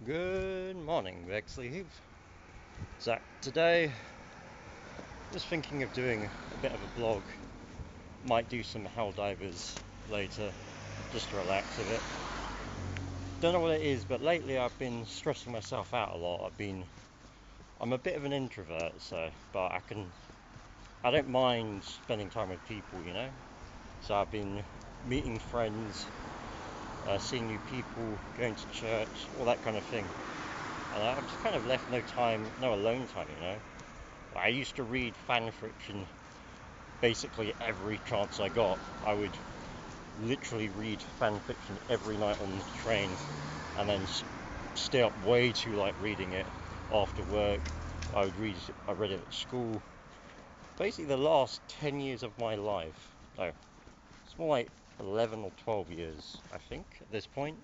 Good morning, Bexleyheath. So today, just thinking of doing a bit of a blog. Might do some hell divers later, just to relax a bit. Don't know what it is, but lately I've been stressing myself out a lot. I'm a bit of an introvert, but I don't mind spending time with people, you know. So I've been meeting friends, seeing new people, going to church, all that kind of thing. And I've just kind of left no alone time, you know. I used to read fan fiction basically every chance I got. I would literally read fan fiction every night on the train and then stay up way too late reading it after work. I read it at school. Basically the last 10 years of my life. No, it's more like 11 or 12 years, I think, at this point.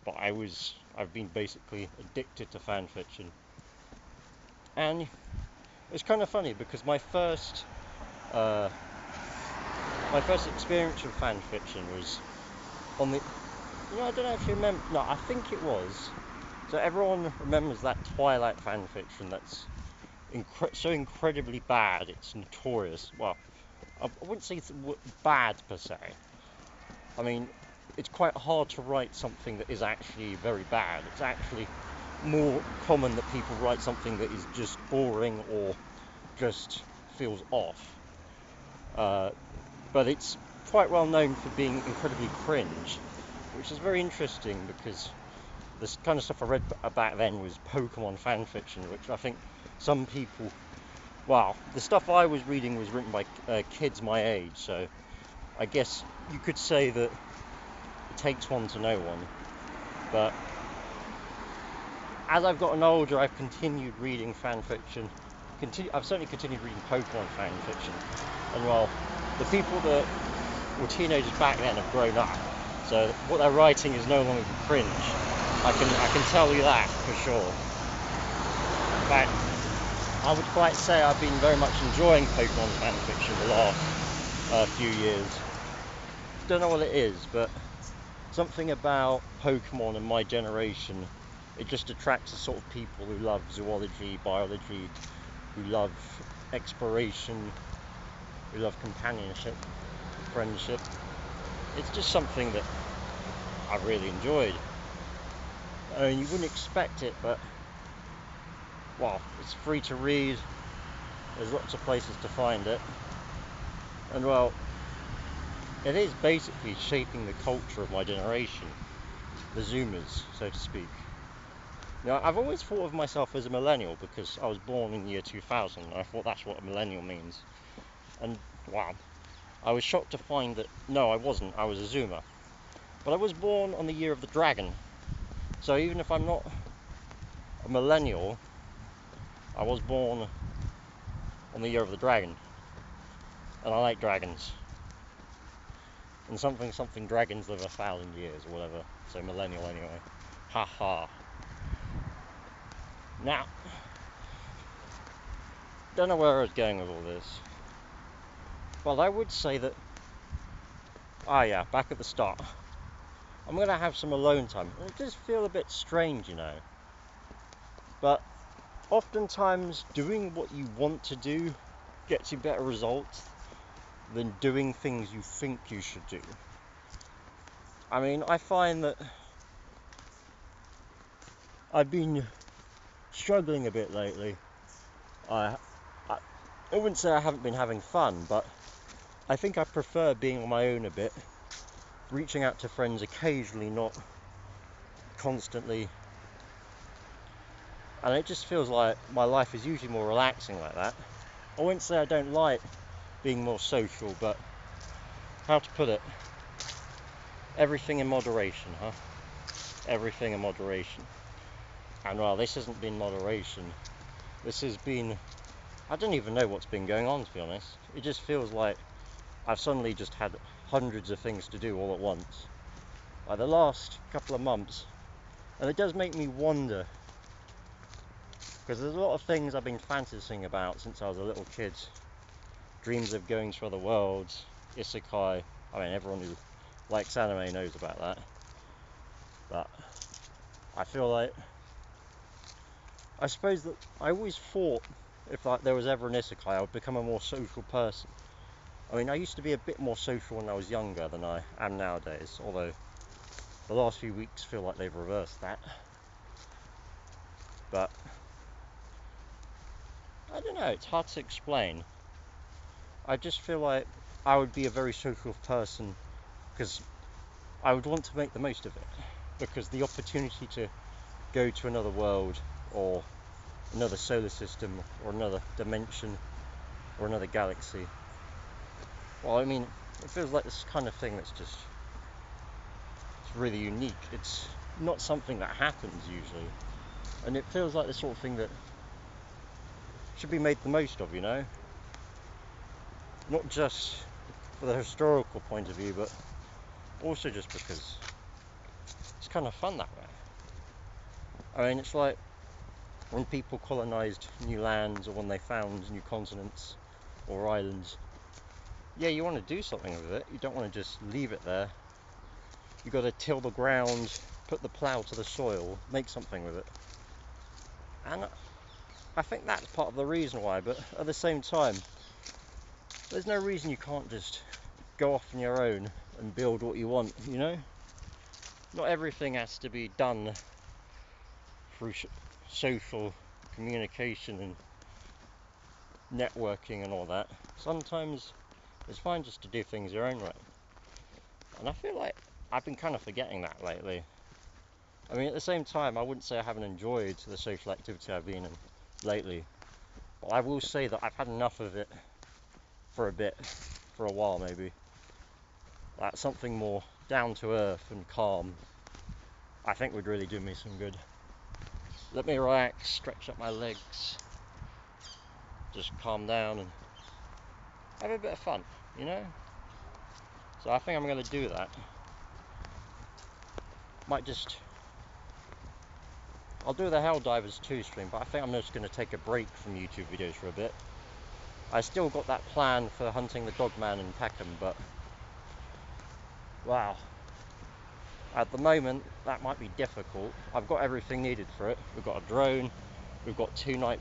But I've been basically addicted to fan fiction. And it's kind of funny because uh, my first experience with fan fiction was on the, I don't actually remember. No, I think it was. So everyone remembers that Twilight fan fiction that's so incredibly bad. It's notorious. Well, I wouldn't say it's bad per se. I mean, it's quite hard to write something that is actually very bad. It's actually more common that people write something that is just boring or just feels off. But it's quite well known for being incredibly cringe, which is very interesting because this kind of stuff I read back then was Pokemon fan fiction, which I think some people, wow, the stuff I was reading was written by kids my age, so I guess you could say that it takes one to know one. But as I've gotten older, I've continued reading fan fiction. I've certainly continued reading Pokemon fan fiction, and well, the people that were teenagers back then have grown up, so what they're writing is no longer cringe. I can tell you that for sure. In fact, I would quite say I've been very much enjoying Pokemon fan fiction the last few years. Don't know what it is, but something about Pokemon and my generation, it just attracts the sort of people who love zoology, biology, who love exploration, who love companionship, friendship. It's just something that I really enjoyed. I mean, you wouldn't expect it, but, well, it's free to read. There's lots of places to find it. And, well, it is basically shaping the culture of my generation. The Zoomers, so to speak. Now, I've always thought of myself as a millennial because I was born in the year 2000, and I thought that's what a millennial means. And, wow, I was shocked to find that, no, I wasn't. I was a Zoomer. But I was born on the year of the dragon. So even if I'm not a millennial, I was born on the year of the dragon. And I like dragons. And something dragons live 1,000 years or whatever. So millennial anyway. Ha ha. Now, don't know where I was going with all this. Well, I would say that, back at the start, I'm going to have some alone time. It does feel a bit strange, you know. But oftentimes, doing what you want to do gets you better results than doing things you think you should do. I mean, I find that I've been struggling a bit lately. I wouldn't say I haven't been having fun, but I think I prefer being on my own a bit, reaching out to friends occasionally, not constantly. And it just feels like my life is usually more relaxing like that. I wouldn't say I don't like being more social, but how to put it? Everything in moderation, huh? Everything in moderation. And well, this hasn't been moderation. This has been, I don't even know what's been going on, to be honest. It just feels like I've suddenly just had hundreds of things to do all at once. Like the last couple of months. And it does make me wonder, because there's a lot of things I've been fantasizing about since I was a little kid. Dreams of going to other worlds, isekai. I mean, everyone who likes anime knows about that. But I feel like I suppose that I always thought if like there was ever an isekai, I would become a more social person. I mean, I used to be a bit more social when I was younger than I am nowadays, although the last few weeks feel like they've reversed that. But I don't know, it's hard to explain. I just feel like I would be a very social person because I would want to make the most of it. Because the opportunity to go to another world or another solar system or another dimension or another galaxy, well, I mean, it feels like this kind of thing that's just, it's really unique. It's not something that happens usually. And it feels like the sort of thing that should be made the most of, you know? Not just for the historical point of view, but also just because it's kind of fun that way. I mean, it's like when people colonized new lands or when they found new continents or islands. Yeah, you want to do something with it. You don't want to just leave it there. You got to till the ground, put the plow to the soil, make something with it. And I think that's part of the reason why, but at the same time, there's no reason you can't just go off on your own and build what you want, you know? Not everything has to be done through social communication and networking and all that. Sometimes it's fine just to do things your own way. And I feel like I've been kind of forgetting that lately. I mean, at the same time, I wouldn't say I haven't enjoyed the social activity I've been in lately. But I will say that I've had enough of it for a bit, for a while maybe. Like something more down to earth and calm, I think would really do me some good. Let me relax, stretch up my legs, just calm down and have a bit of fun, you know? So I think I'm going to do that. I'll do the Helldivers 2 stream, but I think I'm just going to take a break from YouTube videos for a bit. I still got that plan for hunting the Dogman in Peckham, but wow. At the moment, that might be difficult. I've got everything needed for it. We've got a drone, we've got two night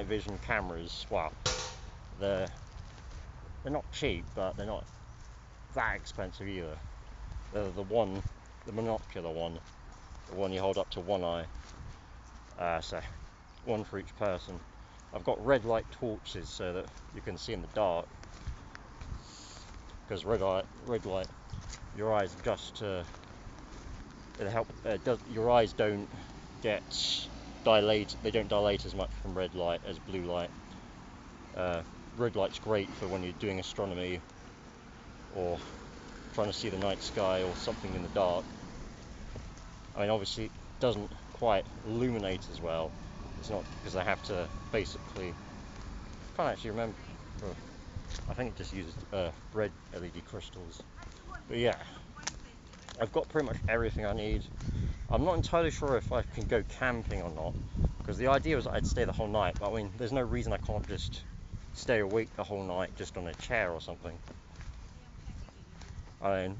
vision cameras. Wow, they're not cheap, but they're not that expensive either. They're the monocular one, the one you hold up to one eye. So one for each person. I've got red light torches so that you can see in the dark. Because red light, your eyes adjust to. Your eyes don't get dilate. They don't dilate as much from red light as blue light. Red light's great for when you're doing astronomy or trying to see the night sky or something in the dark. I mean, obviously it doesn't quite illuminate as well. It's not because I have to basically. I can't actually remember. I think it just uses red LED crystals. But yeah, I've got pretty much everything I need. I'm not entirely sure if I can go camping or not, because the idea was I'd stay the whole night, but I mean, there's no reason I can't just stay awake the whole night just on a chair or something. I mean,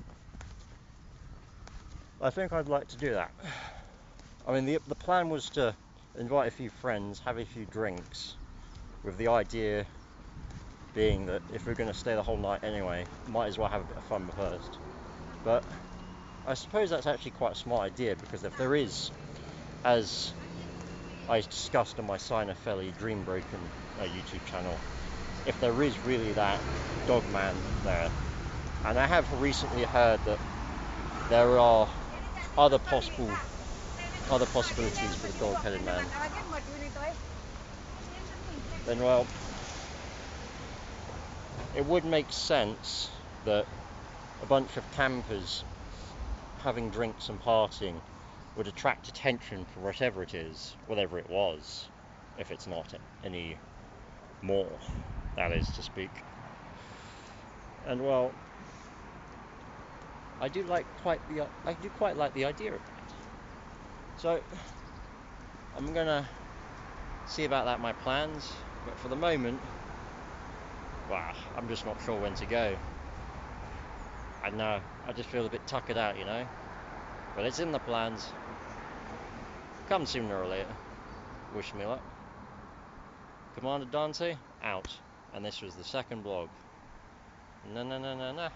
I think I'd like to do that. I mean, the plan was to invite a few friends, have a few drinks, with the idea being that if we're going to stay the whole night anyway, might as well have a bit of fun first. But I suppose that's actually quite a smart idea, because if there is, as I discussed on my Sinofelli Dreambroken YouTube channel, if there is really that Dogman there, and I have recently heard that there are other possibilities for the dog-headed man, then well, it would make sense that a bunch of campers having drinks and partying would attract attention for whatever it is, whatever it was, if it's not any more, that is to speak. And well, I do quite like the idea of that. So I'm gonna see about that, my plans, but for the moment, wow, I'm just not sure when to go. I know, I just feel a bit tuckered out, you know, but it's in the plans. Come sooner or later. Wish me luck. Commander Dante, out. And this was the second blog. Na na na na na.